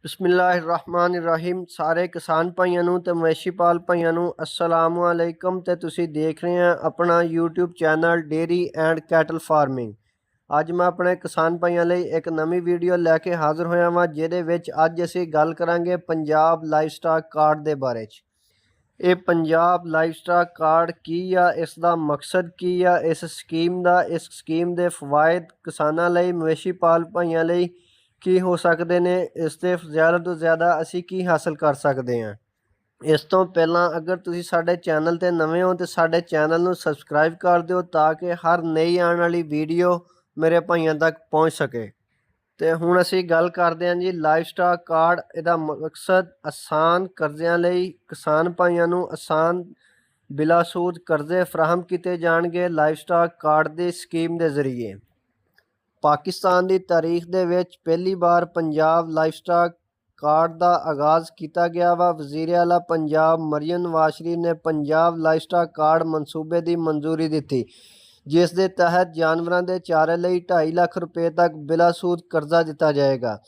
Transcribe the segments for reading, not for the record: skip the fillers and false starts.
बिस्मिल्लाहिर्रहमानिर्रहीम। सारे किसान भाइयों नूं ते मवेशी पाल भाइयों नूं अस्सलामु अलैकुम। ते तुसीं देख रहे हैं अपना YouTube channel dairy and cattle farming. ਅੱਜ मैं अपने किसान भाइयों ਲਈ एक नवी वीडियो लैके हाज़र होया वां ਜਿਹਦੇ ਵਿੱਚ ਅੱਜ ਅਸੀਂ ਗੱਲ ਕਰਾਂਗੇ ਪੰਜਾਬ ਲਾਈਵਸਟਾਕ ਕਾਰਡ ਦੇ ਬਾਰੇ 'ਚ। ਇਹ ਪੰਜਾਬ ਲਾਈਵਸਟਾਕ ਕਾਰਡ ਕੀ ਆ, ਇਸ ਦਾ ਮਕਸਦ ਕੀ ਆ, ਇਸ ਸਕੀਮ ਦੇ ਫਵਾਇਦ ਕਿਸਾਨਾਂ ਲਈ, ਮਵੇਸ਼ੀ ਪਾਲ ਭਾਈਆਂ ਲਈ ਕੀ ਹੋ ਸਕਦੇ ਨੇ, ਇਸ ਤੇ ਜ਼ਿਆਦਾ ਤੋਂ ਜ਼ਿਆਦਾ ਅਸੀਂ ਕੀ ਹਾਸਲ ਕਰ ਸਕਦੇ ਹਾਂ। ਇਸ ਤੋਂ ਪਹਿਲਾਂ ਅਗਰ ਤੁਸੀਂ ਸਾਡੇ ਚੈਨਲ 'ਤੇ ਨਵੇਂ ਹੋ ਤਾਂ ਸਾਡੇ ਚੈਨਲ ਨੂੰ ਸਬਸਕ੍ਰਾਈਬ ਕਰ ਦਿਓ ਤਾਂ ਕਿ ਹਰ ਨਈ ਆਉਣ ਵਾਲੀ ਵੀਡੀਓ ਮੇਰੇ ਭਾਈਆਂ ਤੱਕ ਪਹੁੰਚ ਸਕੇ। ਤੇ ਹੁਣ ਅਸੀਂ ਗੱਲ ਕਰਦੇ ਹਾਂ ਜੀ ਲਾਈਵਸਟਾਕ ਕਾਰਡ। ਇਹਦਾ ਮਕਸਦ ਆਸਾਨ ਕਰਜ਼ਿਆਂ ਲਈ ਕਿਸਾਨ ਭਾਈਆਂ ਨੂੰ ਆਸਾਨ ਬਿਲਾ ਸੂਦ ਕਰਜ਼ੇ ਫਰਾਹਮ ਕੀਤੇ ਜਾਣਗੇ ਲਾਈਵਸਟਾਕ ਕਾਰਡ ਦੀ ਸਕੀਮ ਦੇ ਜ਼ਰੀਏ। ਪਾਕਿਸਤਾਨ ਦੀ ਤਾਰੀਖ ਦੇ ਵਿੱਚ ਪਹਿਲੀ ਵਾਰ ਪੰਜਾਬ ਲਾਈਵਸਟਾਕ ਕਾਰਡ ਦਾ ਆਗਾਜ਼ ਕੀਤਾ ਗਿਆ ਵਾ। ਵਜ਼ੀਰ ਆਲਾ ਪੰਜਾਬ ਮਰੀਅਮ ਨਵਾਜ਼ ਸ਼ਰੀਫ ਨੇ ਪੰਜਾਬ ਲਾਈਵਸਟਾਕ ਕਾਰਡ ਮਨਸੂਬੇ ਦੀ ਮਨਜ਼ੂਰੀ ਦਿੱਤੀ, ਜਿਸ ਦੇ ਤਹਿਤ ਜਾਨਵਰਾਂ ਦੇ ਚਾਰੇ ਲਈ 2.5 ਲੱਖ ਰੁਪਏ ਤੱਕ ਬਿਲਾ ਸੂਦ ਕਰਜ਼ਾ ਦਿੱਤਾ ਜਾਏਗਾ।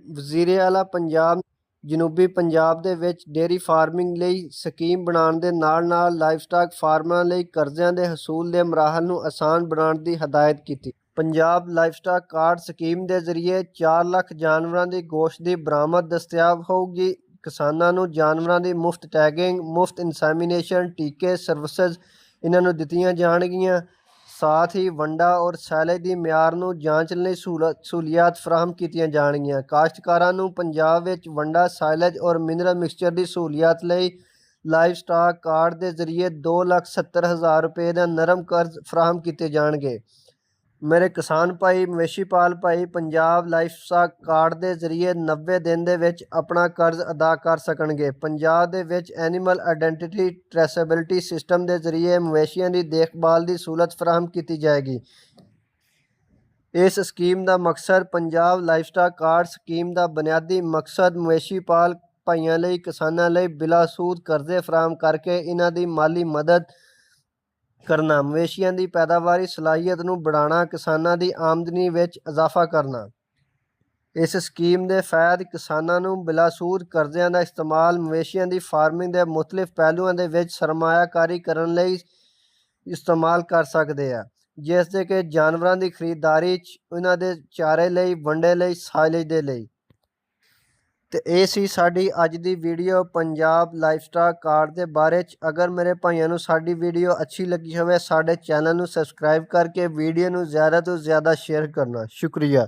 ਵਜ਼ੀਰ ਆਲਾ ਪੰਜਾਬ ਜਨੂਬੀ ਪੰਜਾਬ ਦੇ ਵਿੱਚ ਡੇਅਰੀ ਫਾਰਮਿੰਗ ਲਈ ਸਕੀਮ ਬਣਾਉਣ ਦੇ ਨਾਲ ਲਾਈਵਸਟਾਕ ਫਾਰਮਰਾਂ ਲਈ ਕਰਜ਼ਿਆਂ ਦੇ ਹਸੂਲ ਦੇ ਮਰਾਹਲ ਨੂੰ ਆਸਾਨ ਬਣਾਉਣ ਦੀ ਹਦਾਇਤ ਕੀਤੀ। ਪੰਜਾਬ ਲਾਈਵਸਟਾਕ ਕਾਰਡ ਸਕੀਮ ਦੇ ਜ਼ਰੀਏ 4 ਲੱਖ ਜਾਨਵਰਾਂ ਦੀ ਗੋਸ਼ਤ ਦੀ ਬਰਾਮਦ ਦਸਤਿਆਬ ਹੋਊਗੀ। ਕਿਸਾਨਾਂ ਨੂੰ ਜਾਨਵਰਾਂ ਦੀ ਮੁਫਤ ਟੈਗਿੰਗ, ਮੁਫਤ ਇਨਸੈਮੀਨੇਸ਼ਨ, ਟੀਕੇ, ਸਰਵਿਸਿਜ਼ ਇਹਨਾਂ ਨੂੰ ਦਿੱਤੀਆਂ ਜਾਣਗੀਆਂ। साथ ही वंडा और सैलेज की म्यार नूं जांचण लई सहूलियात फराहम कीतियां जाणगीਆਂ। काश्तकारां नूं पंजाब विच वंडा, साइलेज और मिनरल मिक्सचर की सहूलियात लई लाइवस्टॉक कार्ड के जरिए 2,70,000 रुपए का नरम कर्ज फराहम किए जाएंगे। मेरे किसान भाई, मवेशी पाल भाई पंजाब लाइवस्टॉक कार्ड के जरिए 90 दिन दे विच अपना कर्ज अदा कर सकणगे। पंजाब दे विच एनीमल आइडेंटिटी ट्रेसेबिलिटी सिस्टम के जरिए मवेशियों की देखभाल की सहूलत फराहम की जाएगी। इस स्कीम का मकसद पंजाब लाइवस्टॉक कार्ड स्कीम का बुनियादी मकसद मवेशी पाल भाइयों लई, किसानां लई बिलासूद करजे फराहम करके इन्हां दी माली मदद करना, मवेशियों की पैदावारी सलाहियत नूं बढ़ाना, किसानां दी आमदनी विच इजाफा करना। इस स्कीम के फैद किसानां नूं बिलासूद करजिਆਂ का इस्तेमाल मवेशियों की फार्मिंग के मुख्तलिफ पहलुओं के विच सरमायाकारी करने लई इस्तेमाल कर सकते हैं, जिससे कि जानवरों की खरीददारी, उन्हां दे चारे लई, वंडे लई, साइलेज दे लई। तो ये सी साडी अज दी वीडियो पंजाब लाइवस्टॉक कार्ड के बारे च। अगर मेरे भाइयों नूं साडी वीडियो अच्छी लगी होवे, साडे चैनल नूं सबसक्राइब करके वीडियो नूं ज़्यादा तो ज़्यादा शेयर करना। शुक्रिया।